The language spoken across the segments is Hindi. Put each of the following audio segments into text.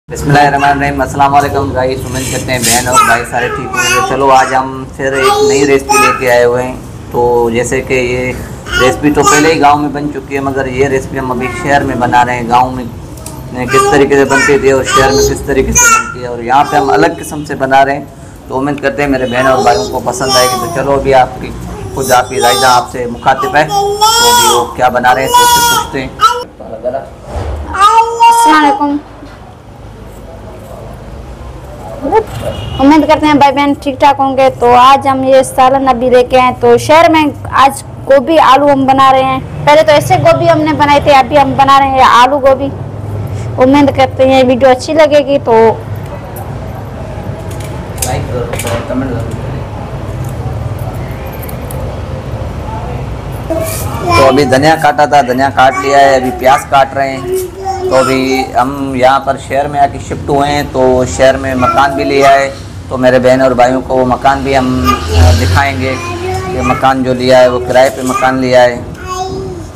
बिस्मिल्लाहिर्रहमानिर्रहीम। अस्सलाम वालेकुम गाइस, उम्मीद करते हैं बहन और भाई सारे ठीक होंगे। चलो आज हम फिर एक नई रेसिपी लेके आए हुए हैं। तो जैसे कि ये रेसिपी तो पहले ही गांव में बन चुकी है, मगर ये रेसिपी हम अभी शहर में बना रहे हैं। गांव में किस तरीके से बनती थी और शहर में किस तरीके से बनती है, और यहाँ पे हम अलग किस्म से बना रहे हैं। तो उम्मीद करते हैं मेरे बहन और भाइयों को पसंद आएगी। तो चलो अभी आपकी खुद आपकी रायजा आपसे मुखातिब है, तो अभी वो क्या बना रहे हैं तो उससे पूछते हैं। अस्सलाम वालेकुम। उम्मीद करते हैं भाई बहन ठीक ठाक होंगे। तो आज हम ये सालन अभी लेके आए। तो शहर में आज गोभी आलू हम बना रहे हैं। पहले तो ऐसे गोभी हमने बनाए थे, अभी हम बना रहे हैं आलू गोभी। उम्मीद करते हैं वीडियो अच्छी लगेगी। तो अभी धनिया काटा था, धनिया काट लिया है, अभी प्याज काट रहे हैं। तो अभी हम यहाँ पर शहर में आके शिफ्ट हुए हैं, तो शहर में मकान भी लिया है। तो मेरे बहन और भाइयों को वो मकान भी हम दिखाएंगे कि मकान जो लिया है वो किराए पे मकान लिया है।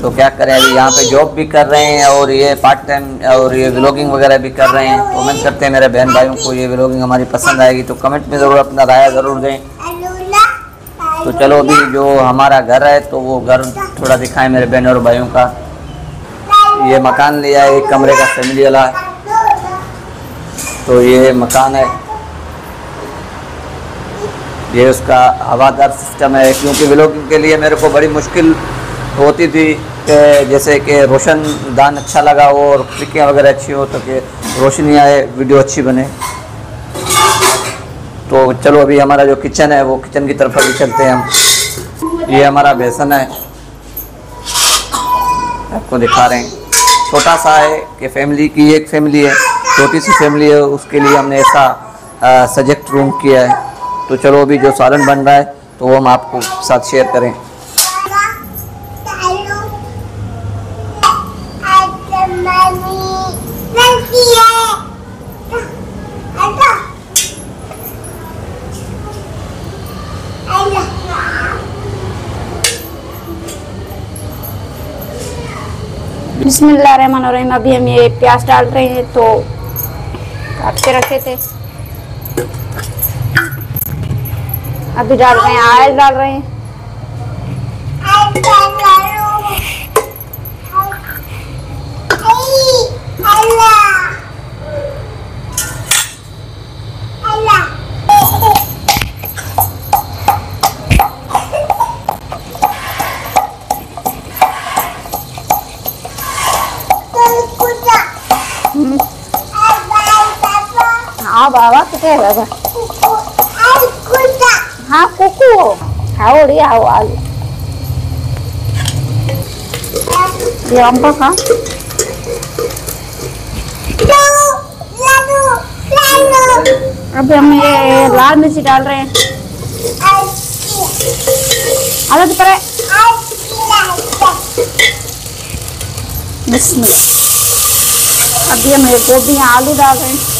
तो क्या करें, अभी यहाँ पे जॉब भी कर रहे हैं और ये पार्ट टाइम और ये व्लॉगिंग वगैरह भी कर रहे हैं। तो उम्मीद करते हैं मेरे बहन भाइयों को ये व्लॉगिंग हमारी पसंद आएगी। तो कमेंट में ज़रूर अपना राय ज़रूर दें। तो चलो अभी जो हमारा घर है तो वो घर थोड़ा दिखाएं मेरे बहन और भाइयों का। ये मकान लिया है, एक कमरे का फैमिली वाला। तो ये मकान है, ये उसका हवादार सिस्टम है। क्योंकि व्लॉगिंग के लिए मेरे को बड़ी मुश्किल होती थी कि जैसे कि रोशनदान अच्छा लगा हो और खिड़कियाँ वगैरह अच्छी हो, तो कि रोशनी आए, वीडियो अच्छी बने। तो चलो अभी हमारा जो किचन है वो किचन की तरफ अभी चलते हैं हम। ये हमारा बेसन है, आपको दिखा रहे हैं। छोटा सा है कि फैमिली की एक फैमिली है, छोटी सी फैमिली है, उसके लिए हमने ऐसा सजेक्ट रूम किया है। तो चलो अभी जो सालन बन रहा है तो वो हम आपको साथ शेयर करें। बिस्मिल्लाहिर्रहमानिर्रहीम। अभी हम ये प्याज डाल रहे हैं, तो काट के रखे थे। अभी डाल रहे हैं ऑयल, डाल रहे हैं बाबा कितने बाबा। हाँ कुकू खाओ रे, आओ आलू ये अम्बा खा। अभी हम ये लाल मिर्ची डाल रहे हैं। अलग पर बिस्मिल्लाह। अभी हम ये गोभी आलू डाल रहे हैं।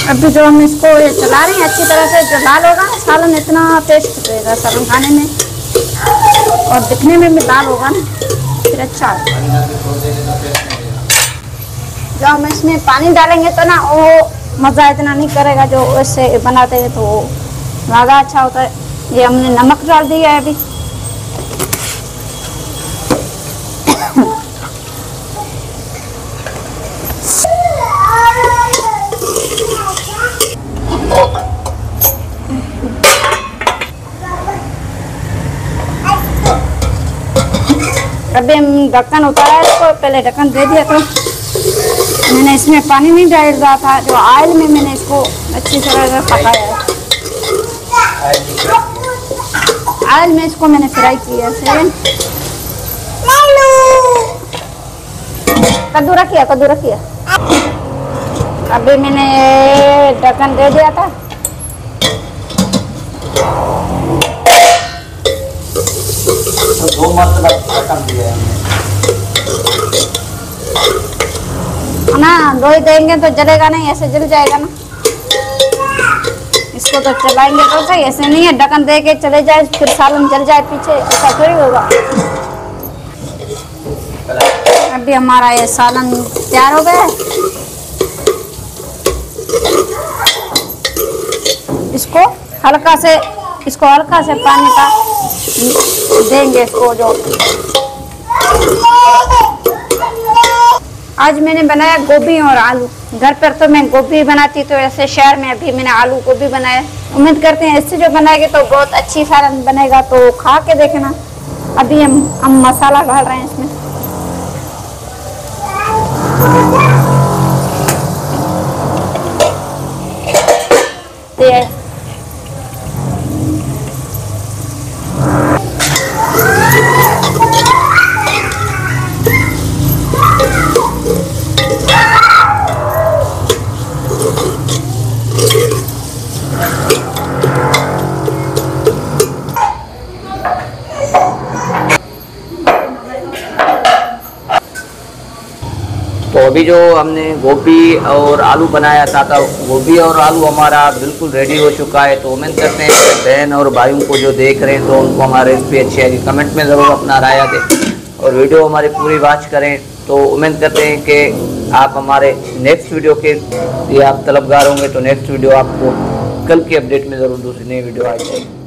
अभी जो हम इसको ये चला रहे हैं अच्छी तरह से, जो लाल होगा ना सालन, इतना टेस्ट रहेगा सालन खाने में और दिखने में भी लाल होगा ना, फिर अच्छा है। जो हम इसमें पानी डालेंगे तो ना वो मज़ा इतना नहीं करेगा जो वैसे बनाते हैं, तो ज़्यादा अच्छा होता है। ये हमने नमक डाल दिया है अभी। अभी हम ढक्कन उतारा है इसको, पहले ढक्कन दे दिया था मैंने। इसमें पानी नहीं डाल रहा था, जो ऑयल में मैंने इसको अच्छी तरह से पकाया है। ऑयल में इसको मैंने फ्राई किया है। कद्दू रखिए, कद्दू रखिए। अभी मैंने ढक्कन दे दिया था। तो 2 मरतबा ढक्कन दिया है हमने। ना, लोई देंगे तो जलेगा नहीं, ऐसे जल जाएगा ना। इसको तो चलाएंगे तो सही, ऐसे नहीं है ढक्कन दे के चले जाए फिर सालन जल जाए पीछे, ऐसा थोड़ी होगा। अभी हमारा ये सालन तैयार हो गया है। इसको हल्का से पानी का देंगे इसको। जो आज मैंने बनाया गोभी और आलू। घर पर तो मैं गोभी बनाती, तो ऐसे शहर में अभी मैंने आलू गोभी बनाया। उम्मीद करते हैं इससे जो बनाएंगे तो बहुत अच्छी सालन बनेगा, तो खा के देखना। अभी हम मसाला डाल रहे हैं इसमें। तो अभी जो हमने गोभी और आलू बनाया था, गोभी और आलू हमारा बिल्कुल रेडी हो चुका है। तो उम्मीद करते हैं कि बहन और भाइयों को जो देख रहे हैं तो उनको हमारी रेसिपी अच्छी आएगी। कमेंट में ज़रूर अपना राय दें और वीडियो हमारी पूरी वॉच करें। तो उम्मीद करते हैं कि आप हमारे नेक्स्ट वीडियो के लिए आप तलबगार होंगे। तो नेक्स्ट वीडियो आपको कल की अपडेट में ज़रूर दूसरी नई वीडियो आ जाएगी।